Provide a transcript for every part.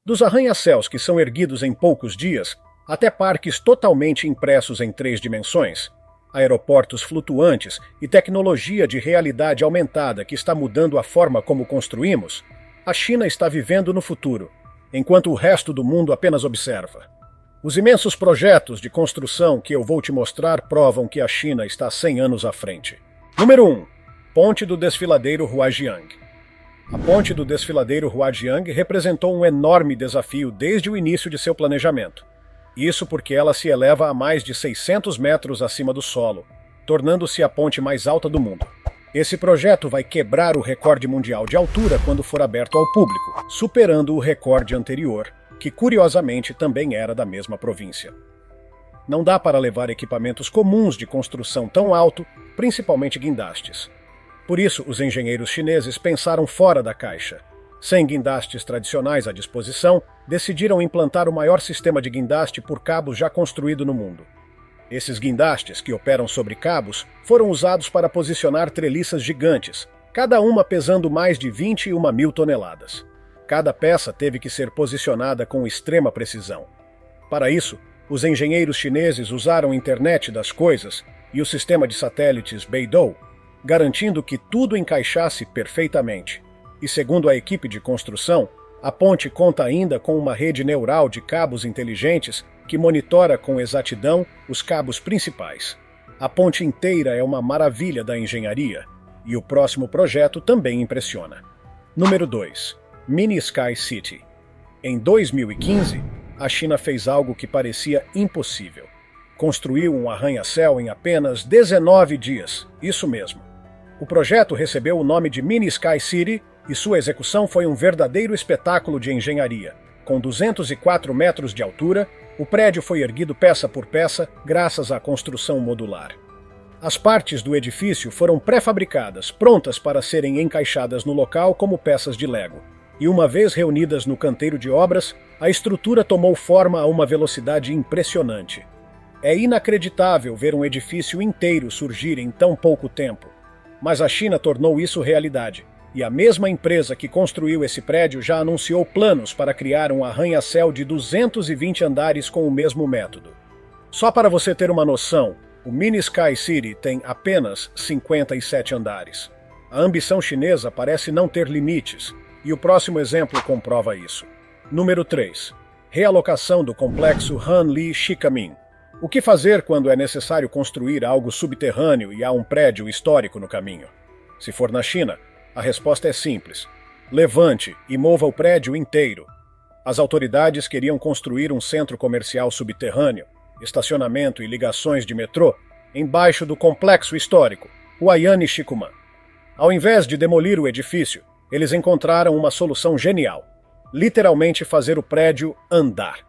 Dos arranha-céus que são erguidos em poucos dias, até parques totalmente impressos em 3 dimensões, aeroportos flutuantes e tecnologia de realidade aumentada que está mudando a forma como construímos, a China está vivendo no futuro, enquanto o resto do mundo apenas observa. Os imensos projetos de construção que eu vou te mostrar provam que a China está 100 anos à frente. Número 1. Ponte do Desfiladeiro Huajiang. A ponte do Desfiladeiro Huajiang representou um enorme desafio desde o início de seu planejamento. Isso porque ela se eleva a mais de 600 metros acima do solo, tornando-se a ponte mais alta do mundo. Esse projeto vai quebrar o recorde mundial de altura quando for aberto ao público, superando o recorde anterior, que curiosamente também era da mesma província. Não dá para levar equipamentos comuns de construção tão alto, principalmente guindastes. Por isso, os engenheiros chineses pensaram fora da caixa. Sem guindastes tradicionais à disposição, decidiram implantar o maior sistema de guindaste por cabos já construído no mundo. Esses guindastes, que operam sobre cabos, foram usados para posicionar treliças gigantes, cada uma pesando mais de 21 mil toneladas. Cada peça teve que ser posicionada com extrema precisão. Para isso, os engenheiros chineses usaram a internet das coisas e o sistema de satélites Beidou, garantindo que tudo encaixasse perfeitamente. E segundo a equipe de construção, a ponte conta ainda com uma rede neural de cabos inteligentes que monitora com exatidão os cabos principais. A ponte inteira é uma maravilha da engenharia, e o próximo projeto também impressiona. Número 2. Mini Sky City. Em 2015, a China fez algo que parecia impossível. Construiu um arranha-céu em apenas 19 dias, isso mesmo. O projeto recebeu o nome de Mini Sky City e sua execução foi um verdadeiro espetáculo de engenharia. Com 204 metros de altura, o prédio foi erguido peça por peça graças à construção modular. As partes do edifício foram pré-fabricadas, prontas para serem encaixadas no local como peças de Lego. E uma vez reunidas no canteiro de obras, a estrutura tomou forma a uma velocidade impressionante. É inacreditável ver um edifício inteiro surgir em tão pouco tempo. Mas a China tornou isso realidade, e a mesma empresa que construiu esse prédio já anunciou planos para criar um arranha-céu de 220 andares com o mesmo método. Só para você ter uma noção, o Mini Sky City tem apenas 57 andares. A ambição chinesa parece não ter limites, e o próximo exemplo comprova isso. Número 3. Realocação do complexo Hanli Shikamin. O que fazer quando é necessário construir algo subterrâneo e há um prédio histórico no caminho? Se for na China, a resposta é simples. Levante e mova o prédio inteiro. As autoridades queriam construir um centro comercial subterrâneo, estacionamento e ligações de metrô, embaixo do complexo histórico, Huayani Shikuman. Ao invés de demolir o edifício, eles encontraram uma solução genial. Literalmente fazer o prédio andar.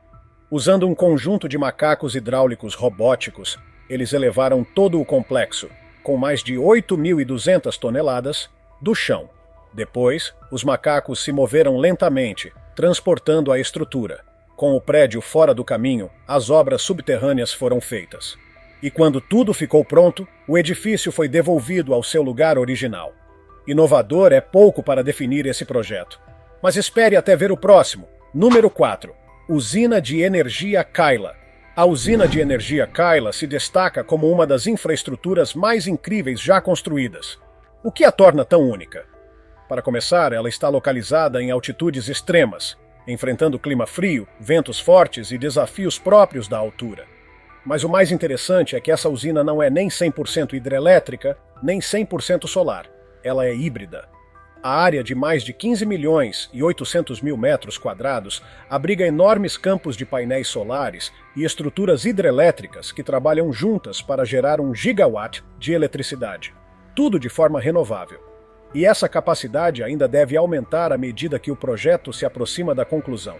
Usando um conjunto de macacos hidráulicos robóticos, eles elevaram todo o complexo, com mais de 8.200 toneladas, do chão. Depois, os macacos se moveram lentamente, transportando a estrutura. Com o prédio fora do caminho, as obras subterrâneas foram feitas. E quando tudo ficou pronto, o edifício foi devolvido ao seu lugar original. Inovador é pouco para definir esse projeto. Mas espere até ver o próximo. Número 4. Usina de Energia Kaila. A usina de energia Kaila se destaca como uma das infraestruturas mais incríveis já construídas. O que a torna tão única? Para começar, ela está localizada em altitudes extremas, enfrentando clima frio, ventos fortes e desafios próprios da altura. Mas o mais interessante é que essa usina não é nem 100% hidrelétrica, nem 100% solar. Ela é híbrida. A área de mais de 15 milhões e 800 mil metros quadrados abriga enormes campos de painéis solares e estruturas hidrelétricas que trabalham juntas para gerar 1 gigawatt de eletricidade. Tudo de forma renovável. E essa capacidade ainda deve aumentar à medida que o projeto se aproxima da conclusão.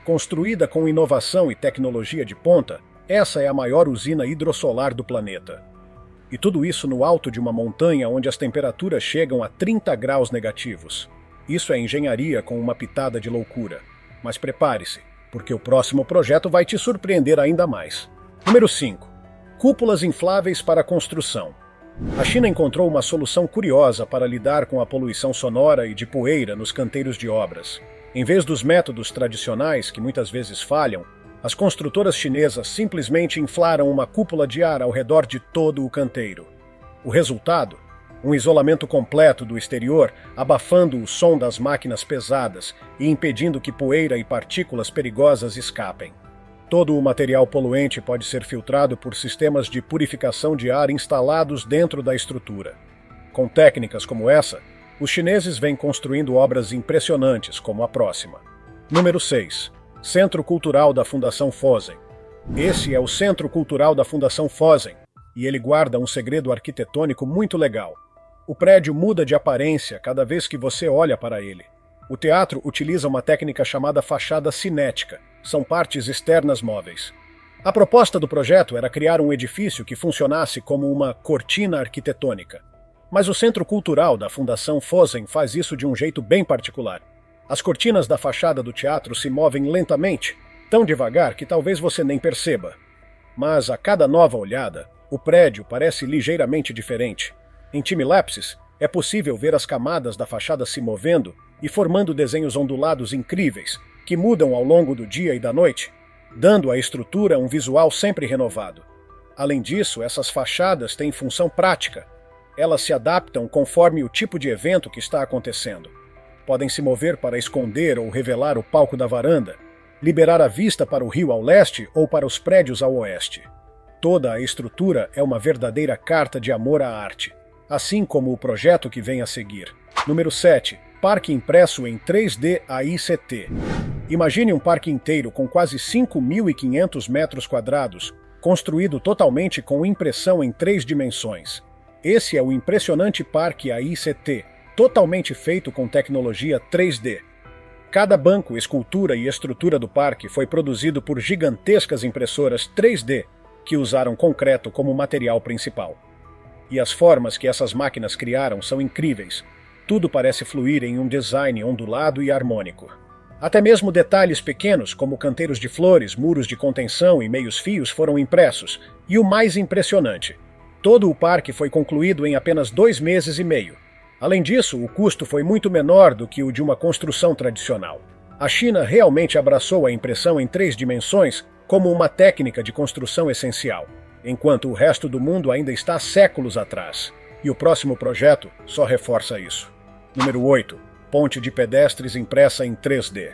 Construída com inovação e tecnologia de ponta, essa é a maior usina hidrossolar do planeta. E tudo isso no alto de uma montanha onde as temperaturas chegam a 30 graus negativos. Isso é engenharia com uma pitada de loucura. Mas prepare-se, porque o próximo projeto vai te surpreender ainda mais. Número 5. Cúpulas infláveis para construção. A China encontrou uma solução curiosa para lidar com a poluição sonora e de poeira nos canteiros de obras. Em vez dos métodos tradicionais, que muitas vezes falham, as construtoras chinesas simplesmente inflaram uma cúpula de ar ao redor de todo o canteiro. O resultado? Um isolamento completo do exterior, abafando o som das máquinas pesadas e impedindo que poeira e partículas perigosas escapem. Todo o material poluente pode ser filtrado por sistemas de purificação de ar instalados dentro da estrutura. Com técnicas como essa, os chineses vêm construindo obras impressionantes, como a próxima. Número 6. Centro Cultural da Fundação Fosun. Esse é o Centro Cultural da Fundação Fosun, e ele guarda um segredo arquitetônico muito legal. O prédio muda de aparência cada vez que você olha para ele. O teatro utiliza uma técnica chamada fachada cinética. São partes externas móveis. A proposta do projeto era criar um edifício que funcionasse como uma cortina arquitetônica. Mas o Centro Cultural da Fundação Fosun faz isso de um jeito bem particular. As cortinas da fachada do teatro se movem lentamente, tão devagar que talvez você nem perceba. Mas a cada nova olhada, o prédio parece ligeiramente diferente. Em timelapses, é possível ver as camadas da fachada se movendo e formando desenhos ondulados incríveis, que mudam ao longo do dia e da noite, dando à estrutura um visual sempre renovado. Além disso, essas fachadas têm função prática. Elas se adaptam conforme o tipo de evento que está acontecendo. Podem se mover para esconder ou revelar o palco da varanda, liberar a vista para o rio ao leste ou para os prédios ao oeste. Toda a estrutura é uma verdadeira carta de amor à arte, assim como o projeto que vem a seguir. Número 7. Parque impresso em 3D AICT. Imagine um parque inteiro com quase 5.500 metros quadrados, construído totalmente com impressão em 3 dimensões. Esse é o impressionante Parque AICT, totalmente feito com tecnologia 3D. Cada banco, escultura e estrutura do parque foi produzido por gigantescas impressoras 3D, que usaram concreto como material principal. E as formas que essas máquinas criaram são incríveis. Tudo parece fluir em um design ondulado e harmônico. Até mesmo detalhes pequenos, como canteiros de flores, muros de contenção e meios-fios foram impressos. E o mais impressionante, todo o parque foi concluído em apenas 2 meses e meio. Além disso, o custo foi muito menor do que o de uma construção tradicional. A China realmente abraçou a impressão em 3 dimensões como uma técnica de construção essencial, enquanto o resto do mundo ainda está séculos atrás. E o próximo projeto só reforça isso. Número 8. Ponte de pedestres impressa em 3D.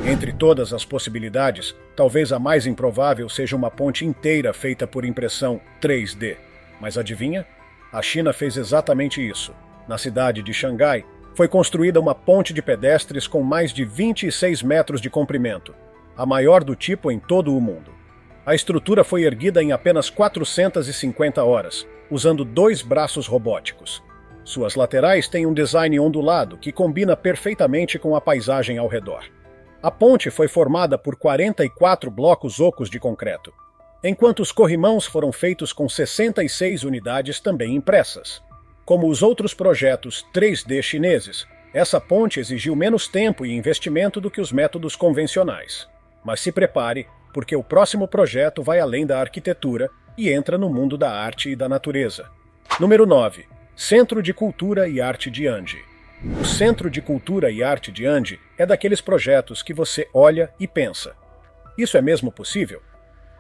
Entre todas as possibilidades, talvez a mais improvável seja uma ponte inteira feita por impressão 3D. Mas adivinha? A China fez exatamente isso. Na cidade de Xangai, foi construída uma ponte de pedestres com mais de 26 metros de comprimento, a maior do tipo em todo o mundo. A estrutura foi erguida em apenas 450 horas, usando 2 braços robóticos. Suas laterais têm um design ondulado que combina perfeitamente com a paisagem ao redor. A ponte foi formada por 44 blocos ocos de concreto, enquanto os corrimãos foram feitos com 66 unidades também impressas. Como os outros projetos 3D chineses, essa ponte exigiu menos tempo e investimento do que os métodos convencionais. Mas se prepare, porque o próximo projeto vai além da arquitetura e entra no mundo da arte e da natureza. Número 9. Centro de Cultura e Arte de Anji. O Centro de Cultura e Arte de Anji é daqueles projetos que você olha e pensa: isso é mesmo possível?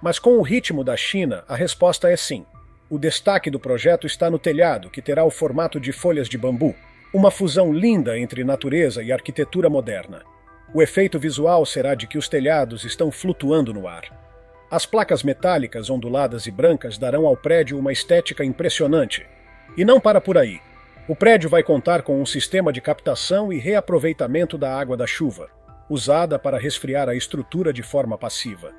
Mas com o ritmo da China, a resposta é sim. O destaque do projeto está no telhado, que terá o formato de folhas de bambu, uma fusão linda entre natureza e arquitetura moderna. O efeito visual será de que os telhados estão flutuando no ar. As placas metálicas onduladas e brancas darão ao prédio uma estética impressionante. E não para por aí. O prédio vai contar com um sistema de captação e reaproveitamento da água da chuva, usada para resfriar a estrutura de forma passiva.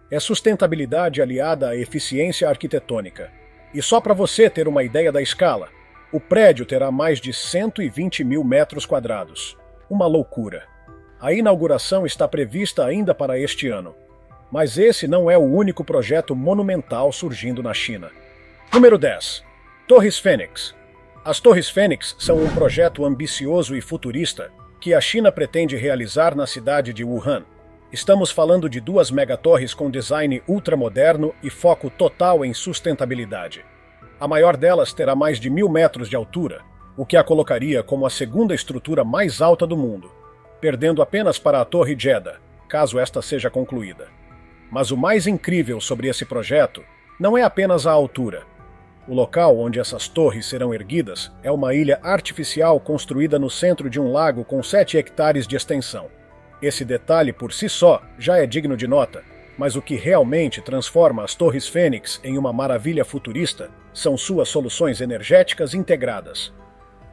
É sustentabilidade aliada à eficiência arquitetônica. E só para você ter uma ideia da escala, o prédio terá mais de 120 mil metros quadrados. Uma loucura. A inauguração está prevista ainda para este ano. Mas esse não é o único projeto monumental surgindo na China. Número 10. Torres Fênix. As Torres Fênix são um projeto ambicioso e futurista que a China pretende realizar na cidade de Wuhan. Estamos falando de 2 megatorres com design ultramoderno e foco total em sustentabilidade. A maior delas terá mais de 1.000 metros de altura, o que a colocaria como a segunda estrutura mais alta do mundo. perdendo apenas para a Torre Jeddah, caso esta seja concluída. Mas o mais incrível sobre esse projeto não é apenas a altura. O local onde essas torres serão erguidas é uma ilha artificial construída no centro de um lago com 7 hectares de extensão. Esse detalhe por si só já é digno de nota, mas o que realmente transforma as Torres Fênix em uma maravilha futurista são suas soluções energéticas integradas.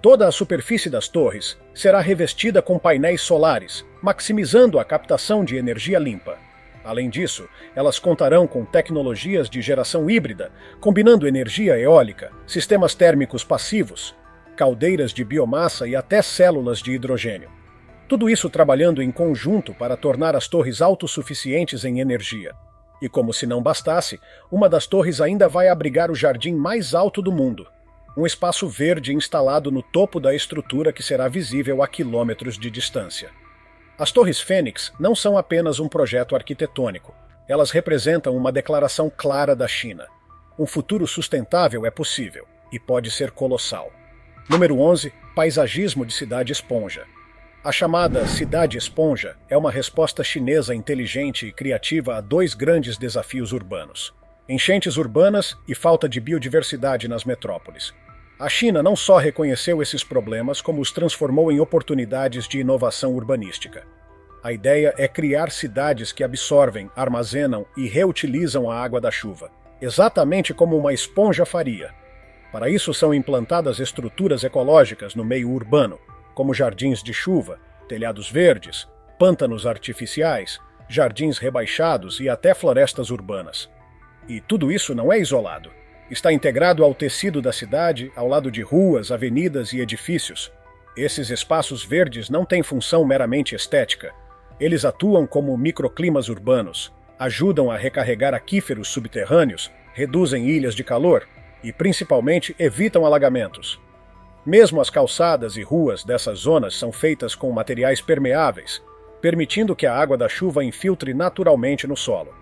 Toda a superfície das torres será revestida com painéis solares, maximizando a captação de energia limpa. Além disso, elas contarão com tecnologias de geração híbrida, combinando energia eólica, sistemas térmicos passivos, caldeiras de biomassa e até células de hidrogênio. Tudo isso trabalhando em conjunto para tornar as torres autossuficientes em energia. E como se não bastasse, uma das torres ainda vai abrigar o jardim mais alto do mundo, um espaço verde instalado no topo da estrutura que será visível a quilômetros de distância. As Torres Fênix não são apenas um projeto arquitetônico. Elas representam uma declaração clara da China. Um futuro sustentável é possível e pode ser colossal. Número 11. Paisagismo de cidade esponja. A chamada cidade esponja é uma resposta chinesa inteligente e criativa a 2 grandes desafios urbanos: enchentes urbanas e falta de biodiversidade nas metrópoles. A China não só reconheceu esses problemas, como os transformou em oportunidades de inovação urbanística. A ideia é criar cidades que absorvem, armazenam e reutilizam a água da chuva, exatamente como uma esponja faria. Para isso são implantadas estruturas ecológicas no meio urbano, como jardins de chuva, telhados verdes, pântanos artificiais, jardins rebaixados e até florestas urbanas. E tudo isso não é isolado. Está integrado ao tecido da cidade, ao lado de ruas, avenidas e edifícios. Esses espaços verdes não têm função meramente estética. Eles atuam como microclimas urbanos, ajudam a recarregar aquíferos subterrâneos, reduzem ilhas de calor e, principalmente, evitam alagamentos. Mesmo as calçadas e ruas dessas zonas são feitas com materiais permeáveis, permitindo que a água da chuva infiltre naturalmente no solo.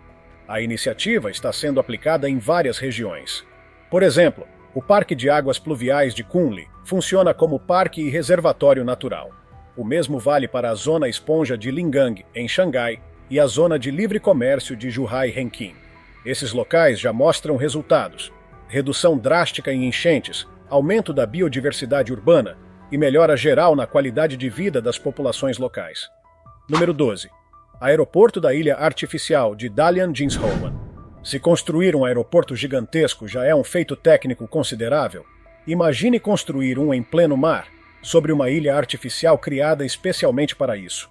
A iniciativa está sendo aplicada em várias regiões. Por exemplo, o Parque de Águas Pluviais de Kunli funciona como parque e reservatório natural. O mesmo vale para a Zona Esponja de Lingang, em Xangai, e a Zona de Livre Comércio de Zhuhai-Henqin. Esses locais já mostram resultados: redução drástica em enchentes, aumento da biodiversidade urbana e melhora geral na qualidade de vida das populações locais. Número 12. Aeroporto da Ilha Artificial de Dalian Jinshowan. Se construir um aeroporto gigantesco já é um feito técnico considerável, imagine construir um em pleno mar, sobre uma ilha artificial criada especialmente para isso.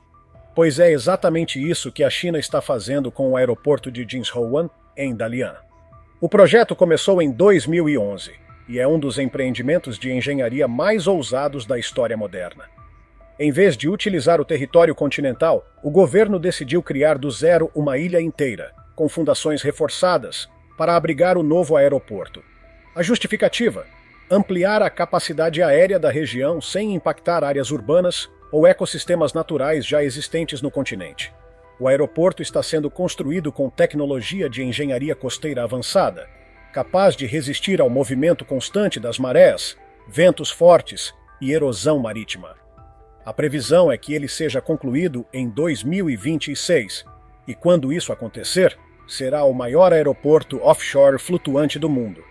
Pois é exatamente isso que a China está fazendo com o aeroporto de Jinshowan, em Dalian. O projeto começou em 2011 e é um dos empreendimentos de engenharia mais ousados da história moderna. Em vez de utilizar o território continental, o governo decidiu criar do zero uma ilha inteira, com fundações reforçadas, para abrigar o novo aeroporto. A justificativa: ampliar a capacidade aérea da região sem impactar áreas urbanas ou ecossistemas naturais já existentes no continente. O aeroporto está sendo construído com tecnologia de engenharia costeira avançada, capaz de resistir ao movimento constante das marés, ventos fortes e erosão marítima. A previsão é que ele seja concluído em 2026, e quando isso acontecer, será o maior aeroporto offshore flutuante do mundo.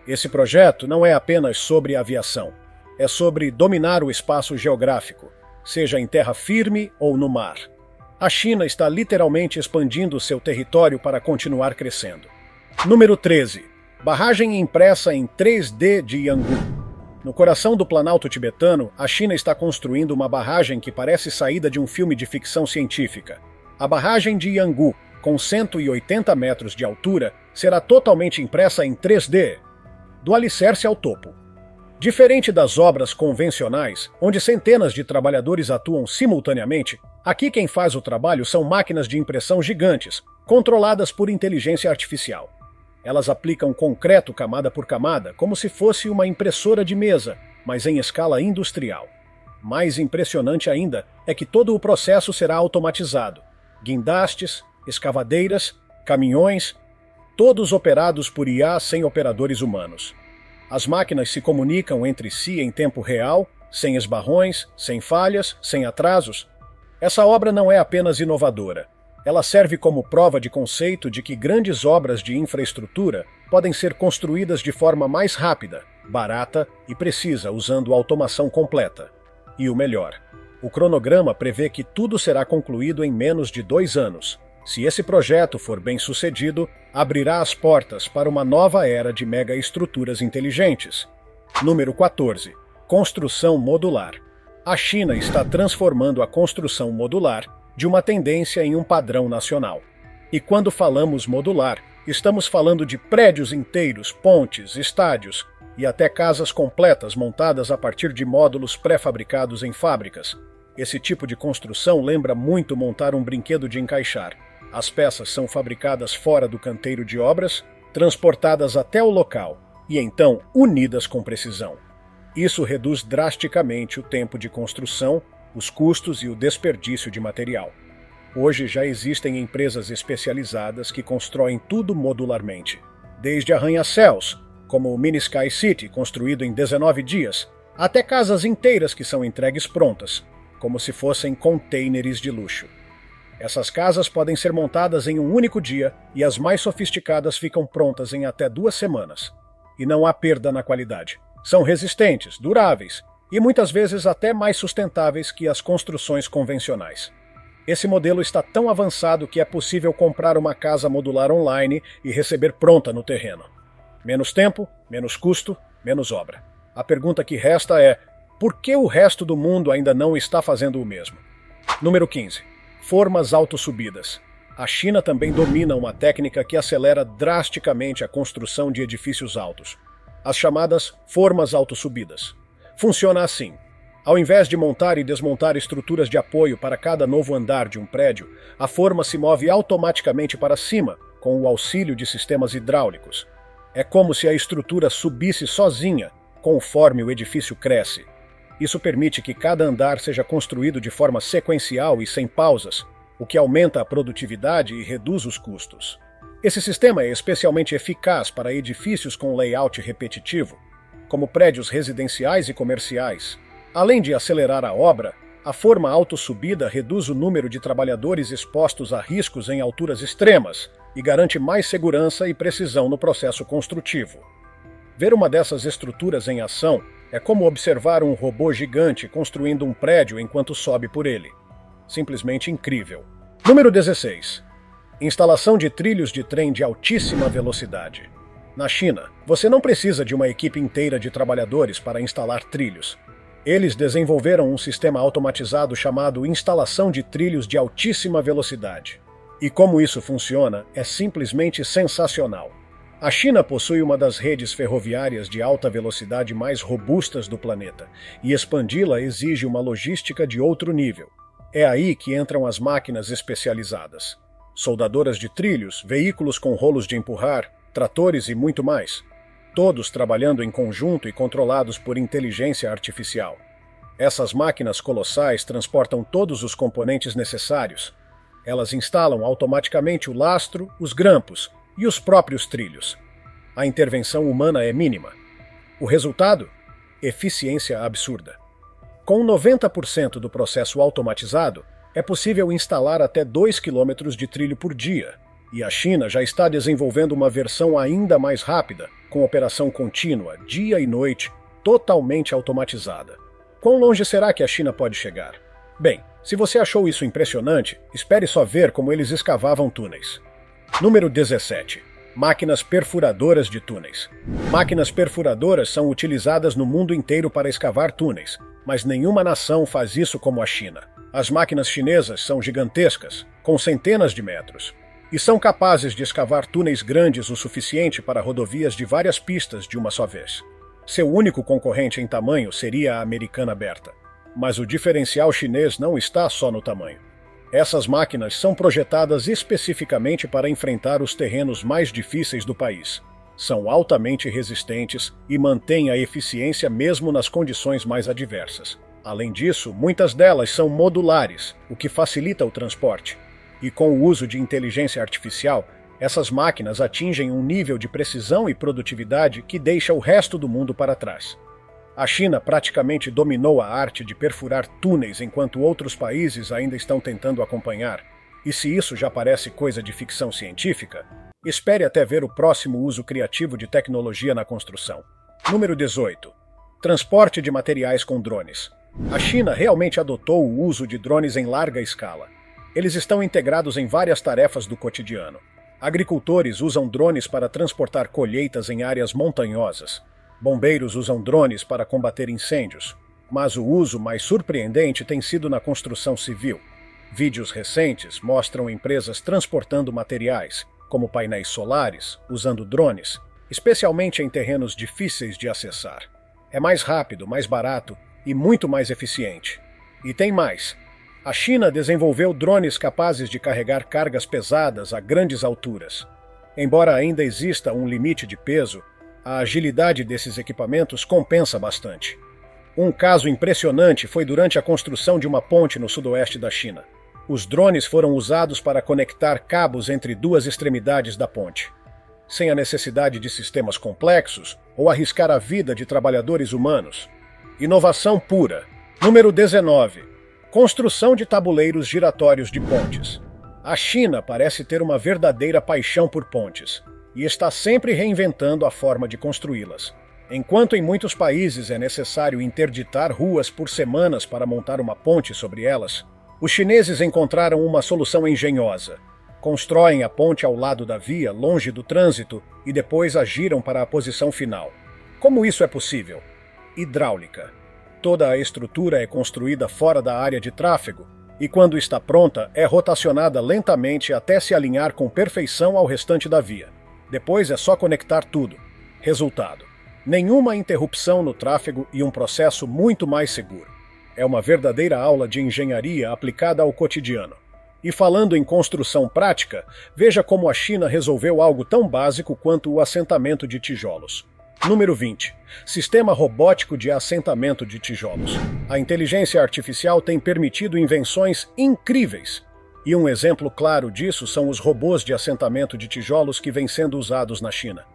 Esse projeto não é apenas sobre aviação, é sobre dominar o espaço geográfico, seja em terra firme ou no mar. A China está literalmente expandindo seu território para continuar crescendo. Número 13. Barragem impressa em 3D de Yangon. No coração do Planalto tibetano, a China está construindo uma barragem que parece saída de um filme de ficção científica. A barragem de Yangon, com 180 metros de altura, será totalmente impressa em 3D, do alicerce ao topo. Diferente das obras convencionais, onde centenas de trabalhadores atuam simultaneamente, aqui quem faz o trabalho são máquinas de impressão gigantes, controladas por inteligência artificial. Elas aplicam concreto camada por camada, como se fosse uma impressora de mesa, mas em escala industrial. Mais impressionante ainda é que todo o processo será automatizado. Guindastes, escavadeiras, caminhões, todos operados por IA sem operadores humanos. As máquinas se comunicam entre si em tempo real, sem esbarrões, sem falhas, sem atrasos. Essa obra não é apenas inovadora. Ela serve como prova de conceito de que grandes obras de infraestrutura podem ser construídas de forma mais rápida, barata e precisa, usando automação completa. E o melhor, o cronograma prevê que tudo será concluído em menos de 2 anos. Se esse projeto for bem sucedido, abrirá as portas para uma nova era de megaestruturas inteligentes. Número 14. Construção modular. A China está transformando a construção modular de uma tendência em um padrão nacional. E quando falamos modular, estamos falando de prédios inteiros, pontes, estádios e até casas completas montadas a partir de módulos pré-fabricados em fábricas. Esse tipo de construção lembra muito montar um brinquedo de encaixar. As peças são fabricadas fora do canteiro de obras, transportadas até o local e então unidas com precisão. Isso reduz drasticamente o tempo de construção, os custos e o desperdício de material. Hoje já existem empresas especializadas que constroem tudo modularmente, desde arranha-céus, como o Mini Sky City, construído em 19 dias, até casas inteiras que são entregues prontas, como se fossem contêineres de luxo. Essas casas podem ser montadas em um único dia e as mais sofisticadas ficam prontas em até 2 semanas. E não há perda na qualidade. São resistentes, duráveis e muitas vezes até mais sustentáveis que as construções convencionais. Esse modelo está tão avançado que é possível comprar uma casa modular online e receber pronta no terreno. Menos tempo, menos custo, menos obra. A pergunta que resta é: por que o resto do mundo ainda não está fazendo o mesmo? Número 15. Formas autossubidas. A China também domina uma técnica que acelera drasticamente a construção de edifícios altos. As chamadas formas autossubidas. Funciona assim. Ao invés de montar e desmontar estruturas de apoio para cada novo andar de um prédio, a forma se move automaticamente para cima, com o auxílio de sistemas hidráulicos. É como se a estrutura subisse sozinha, conforme o edifício cresce. Isso permite que cada andar seja construído de forma sequencial e sem pausas, o que aumenta a produtividade e reduz os custos. Esse sistema é especialmente eficaz para edifícios com layout repetitivo, como prédios residenciais e comerciais. Além de acelerar a obra, a forma autossubida reduz o número de trabalhadores expostos a riscos em alturas extremas e garante mais segurança e precisão no processo construtivo. Ver uma dessas estruturas em ação é como observar um robô gigante construindo um prédio enquanto sobe por ele. Simplesmente incrível. Número 16. Instalação de trilhos de trem de altíssima velocidade. Na China, você não precisa de uma equipe inteira de trabalhadores para instalar trilhos. Eles desenvolveram um sistema automatizado chamado instalação de trilhos de altíssima velocidade. E como isso funciona é simplesmente sensacional. A China possui uma das redes ferroviárias de alta velocidade mais robustas do planeta, e expandi-la exige uma logística de outro nível. É aí que entram as máquinas especializadas. Soldadoras de trilhos, veículos com rolos de empurrar, tratores e muito mais. Todos trabalhando em conjunto e controlados por inteligência artificial. Essas máquinas colossais transportam todos os componentes necessários. Elas instalam automaticamente o lastro, os grampos e os próprios trilhos. A intervenção humana é mínima. O resultado? Eficiência absurda. Com 90% do processo automatizado, é possível instalar até 2 km de trilho por dia. E a China já está desenvolvendo uma versão ainda mais rápida, com operação contínua, dia e noite, totalmente automatizada. Quão longe será que a China pode chegar? Bem, se você achou isso impressionante, espere só ver como eles escavavam túneis. Número 17. Máquinas perfuradoras de túneis. Máquinas perfuradoras são utilizadas no mundo inteiro para escavar túneis, mas nenhuma nação faz isso como a China. As máquinas chinesas são gigantescas, com centenas de metros, e são capazes de escavar túneis grandes o suficiente para rodovias de várias pistas de uma só vez. Seu único concorrente em tamanho seria a americana aberta. Mas o diferencial chinês não está só no tamanho. Essas máquinas são projetadas especificamente para enfrentar os terrenos mais difíceis do país. São altamente resistentes e mantêm a eficiência mesmo nas condições mais adversas. Além disso, muitas delas são modulares, o que facilita o transporte. E com o uso de inteligência artificial, essas máquinas atingem um nível de precisão e produtividade que deixa o resto do mundo para trás. A China praticamente dominou a arte de perfurar túneis enquanto outros países ainda estão tentando acompanhar. E se isso já parece coisa de ficção científica, espere até ver o próximo uso criativo de tecnologia na construção. Número 18. Transporte de materiais com drones. A China realmente adotou o uso de drones em larga escala. Eles estão integrados em várias tarefas do cotidiano. Agricultores usam drones para transportar colheitas em áreas montanhosas. Bombeiros usam drones para combater incêndios. Mas o uso mais surpreendente tem sido na construção civil. Vídeos recentes mostram empresas transportando materiais, como painéis solares, usando drones, especialmente em terrenos difíceis de acessar. É mais rápido, mais barato e muito mais eficiente. E tem mais. A China desenvolveu drones capazes de carregar cargas pesadas a grandes alturas. Embora ainda exista um limite de peso, a agilidade desses equipamentos compensa bastante. Um caso impressionante foi durante a construção de uma ponte no sudoeste da China. Os drones foram usados para conectar cabos entre duas extremidades da ponte, sem a necessidade de sistemas complexos ou arriscar a vida de trabalhadores humanos. Inovação pura. Número 19. Construção de tabuleiros giratórios de pontes. A China parece ter uma verdadeira paixão por pontes e está sempre reinventando a forma de construí-las. Enquanto em muitos países é necessário interditar ruas por semanas para montar uma ponte sobre elas, os chineses encontraram uma solução engenhosa. Constroem a ponte ao lado da via, longe do trânsito, e depois a giram para a posição final. Como isso é possível? Hidráulica. Toda a estrutura é construída fora da área de tráfego, e quando está pronta, é rotacionada lentamente até se alinhar com perfeição ao restante da via. Depois é só conectar tudo. Resultado: nenhuma interrupção no tráfego e um processo muito mais seguro. É uma verdadeira aula de engenharia aplicada ao cotidiano. E falando em construção prática, veja como a China resolveu algo tão básico quanto o assentamento de tijolos. Número 20. Sistema robótico de assentamento de tijolos. A inteligência artificial tem permitido invenções incríveis. E um exemplo claro disso são os robôs de assentamento de tijolos que vêm sendo usados na China.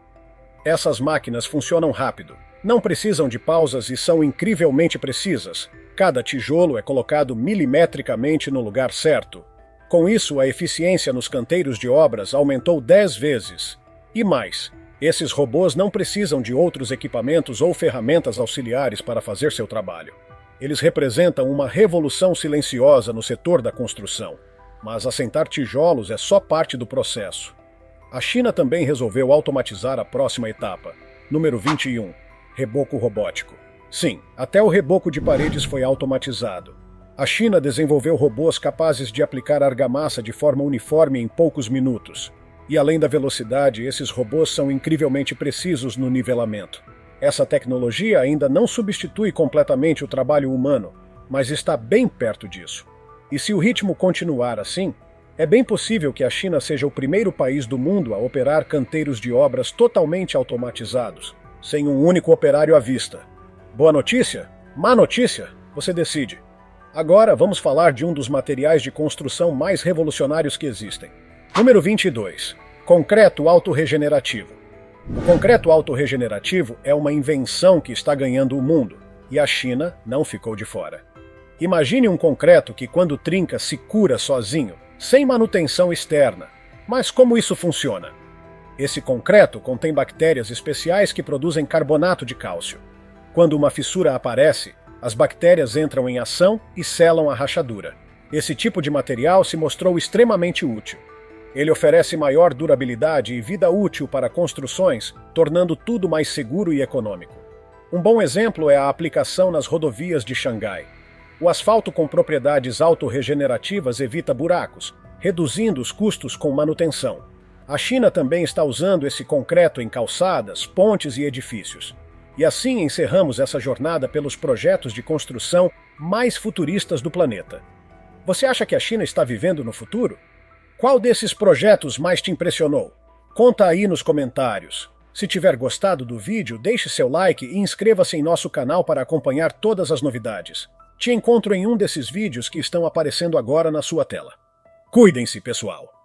Essas máquinas funcionam rápido, não precisam de pausas e são incrivelmente precisas. Cada tijolo é colocado milimetricamente no lugar certo. Com isso, a eficiência nos canteiros de obras aumentou 10 vezes. E mais, esses robôs não precisam de outros equipamentos ou ferramentas auxiliares para fazer seu trabalho. Eles representam uma revolução silenciosa no setor da construção. Mas assentar tijolos é só parte do processo. A China também resolveu automatizar a próxima etapa. Número 21. Reboco robótico. Sim, até o reboco de paredes foi automatizado. A China desenvolveu robôs capazes de aplicar argamassa de forma uniforme em poucos minutos. E além da velocidade, esses robôs são incrivelmente precisos no nivelamento. Essa tecnologia ainda não substitui completamente o trabalho humano, mas está bem perto disso. E se o ritmo continuar assim, é bem possível que a China seja o primeiro país do mundo a operar canteiros de obras totalmente automatizados, sem um único operário à vista. Boa notícia? Má notícia? Você decide. Agora vamos falar de um dos materiais de construção mais revolucionários que existem. Número 22. Concreto autorregenerativo. O concreto autorregenerativo é uma invenção que está ganhando o mundo, e a China não ficou de fora. Imagine um concreto que, quando trinca, se cura sozinho, sem manutenção externa. Mas como isso funciona? Esse concreto contém bactérias especiais que produzem carbonato de cálcio. Quando uma fissura aparece, as bactérias entram em ação e selam a rachadura. Esse tipo de material se mostrou extremamente útil. Ele oferece maior durabilidade e vida útil para construções, tornando tudo mais seguro e econômico. Um bom exemplo é a aplicação nas rodovias de Xangai. O asfalto com propriedades autorregenerativas evita buracos, reduzindo os custos com manutenção. A China também está usando esse concreto em calçadas, pontes e edifícios. E assim encerramos essa jornada pelos projetos de construção mais futuristas do planeta. Você acha que a China está vivendo no futuro? Qual desses projetos mais te impressionou? Conta aí nos comentários. Se tiver gostado do vídeo, deixe seu like e inscreva-se em nosso canal para acompanhar todas as novidades. Te encontro em um desses vídeos que estão aparecendo agora na sua tela. Cuidem-se, pessoal!